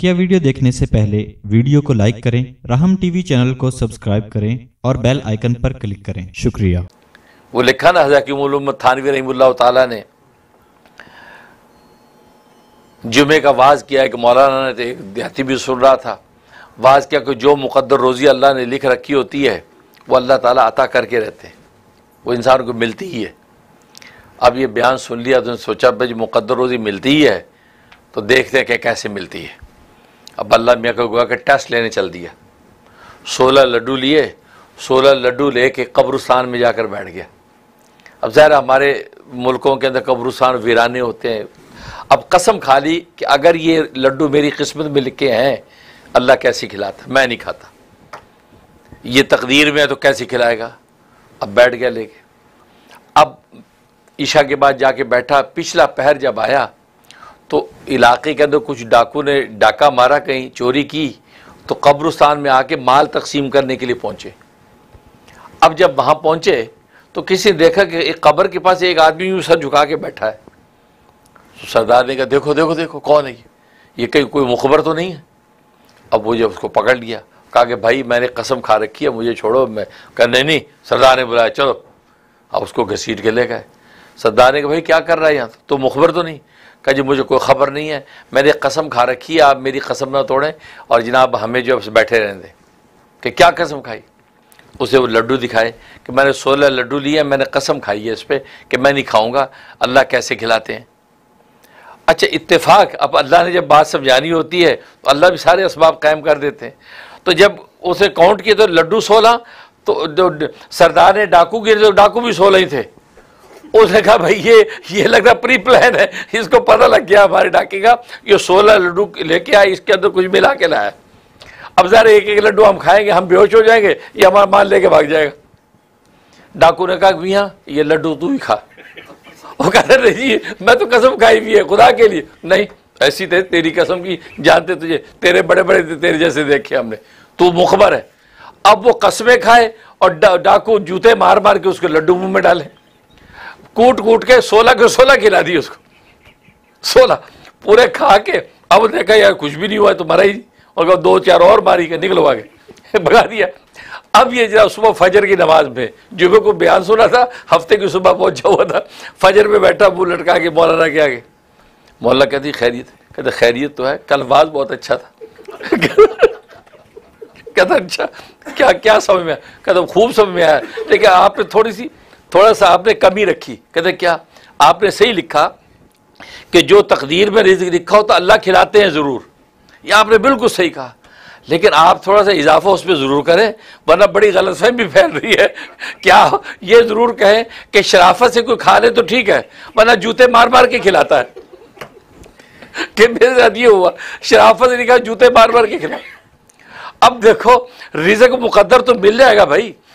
बकिया video देखने से पहले वीडियो को लाइक करें, राहम टीवी चैनल को सब्सक्राइब करें और बेल आइकन पर क्लिक करें। शुक्रिया। वो लिखा ना हज़रत हकीमुल उम्मत थानवी रहमतुल्लाह ताला ने जुमे का वाज किया है कि मौलाना ने एक देहाती भी सुन रहा था, वाज किया कि जो मुक़द्दर रोज़ी अल्लाह ने लिख रखी होती है वो अल्लाह ताला अता करके रहते हैं, वो इंसान को मिलती ही है। अब ये बयान सुन लिया तो सोचा भाई मुक़द्दर रोज़ी मिलती ही है तो देखते हैं कि कैसे मिलती है। अब अल्लाह मियाँ को गोया कि टेस्ट लेने चल दिया, 16 लड्डू लिए, 16 लड्डू ले के कब्रिस्तान में जाकर बैठ गया। अब ज़ाहिर हमारे मुल्कों के अंदर कब्रिस्तान वीराने होते हैं। अब कसम खा ली कि अगर ये लड्डू मेरी किस्मत में लिखे हैं अल्लाह कैसे खिलाता, मैं नहीं खाता, ये तकदीर में है तो कैसे खिलाएगा। अब बैठ गया लेके। अब ईशा के बाद जाके बैठा, पिछला पहर जब आया तो इलाके के अंदर कुछ डाकू ने डाका मारा, कहीं चोरी की, तो कब्रिस्तान में आके माल तकसीम करने के लिए पहुंचे। अब जब वहाँ पहुंचे तो किसी ने देखा कि एक कब्र के पास एक आदमी यूँ सर झुका के बैठा है। तो सरदार ने कहा देखो देखो देखो कौन है ये कहीं कोई मुखबर तो नहीं है। अब वो जब उसको पकड़ लिया, कहा कि भाई मैंने कसम खा रखी है, मुझे छोड़ो। मैं कहा नहीं, सरदार ने बुलाया चलो। अब उसको घसीट के ले गए। सरदार ने कहा भाई क्या कर रहा है यहाँ, तो मुखबर तो नहीं। कहा जी मुझे कोई ख़बर नहीं है, मैंने कसम खा रखी है, आप मेरी कसम ना तोड़ें और जनाब हमें जो बैठे रहने दें। कि क्या कसम खाई? उसे वो लड्डू दिखाए कि मैंने 16 लड्डू लिए, मैंने कसम खाई है इस पर कि मैं नहीं खाऊंगा, अल्लाह कैसे खिलाते हैं। अच्छा इत्तेफाक, अब अल्लाह ने जब बात समझानी होती है तो अल्लाह भी सारे असबाब कायम कर देते हैं। तो जब उसे काउंट किए तो लड्डू 16, तो जो सरदार ने डाकू गिरे तो डाकू भी 16 ही थे। उसने कहा भाई ये लग रहा प्री प्लान है, इसको पता लग गया हमारे डाके का, ये 16 लड्डू लेके आए, इसके अंदर कुछ मिला के लाया। अब ज़रा एक एक लड्डू हम खाएंगे, हम बेहोश हो जाएंगे, ये हमारा माल लेके भाग जाएगा। डाकू ने कहा भैया ये लड्डू तू ही खा। वो कहते नहीं जी मैं तो कसम खाई भी है खुदा के लिए। नहीं ऐसी तेरी कसम की, जानते तुझे, तेरे बड़े बड़े तेरे जैसे देखे हमने, तू मुखबर है। अब वो कस्में खाए और डाकू जूते मार मार के उसके लड्डू मुंह में डाले, कूट कूट के 16 के 16 खिला दिए उसको, 16 पूरे खा के। अब देखा यार कुछ भी नहीं हुआ तो मरा ही, और 2-4 और मारी के निकलो आगे भगा दिया। अब ये जरा सुबह फजर की नमाज में जुमे को बयान सुना था, हफ्ते की सुबह पहुंचा हुआ था, फजर में बैठा मुंह लटका के मौलाना के आगे। मौलाना कहती खैरियत? कहते खैरियत तो है, कल वाज बहुत अच्छा था। कहता अच्छा क्या क्या समझ में आया? कहता खूब समझ में आया, लेकिन आपने थोड़ा सा आपने कमी रखी। कहते क्या? आपने सही लिखा कि जो तकदीर में रिज़्क़ लिखा हो तो अल्लाह खिलाते हैं ज़रूर, ये आपने बिल्कुल सही कहा, लेकिन आप थोड़ा सा इजाफा उसमें ज़रूर करें, वरना बड़ी गलतफहमी फैल रही है। क्या ये ज़रूर कहें कि शराफत से कोई खा ले तो ठीक है, वरना जूते मार मार के खिलाता है। कि मेरे साथ ये हुआ, शराफत से नहीं कहा, जूते मार मार के खिला। अब देखो रिज़्क़ मुक़द्दर तो मिल जाएगा भाई,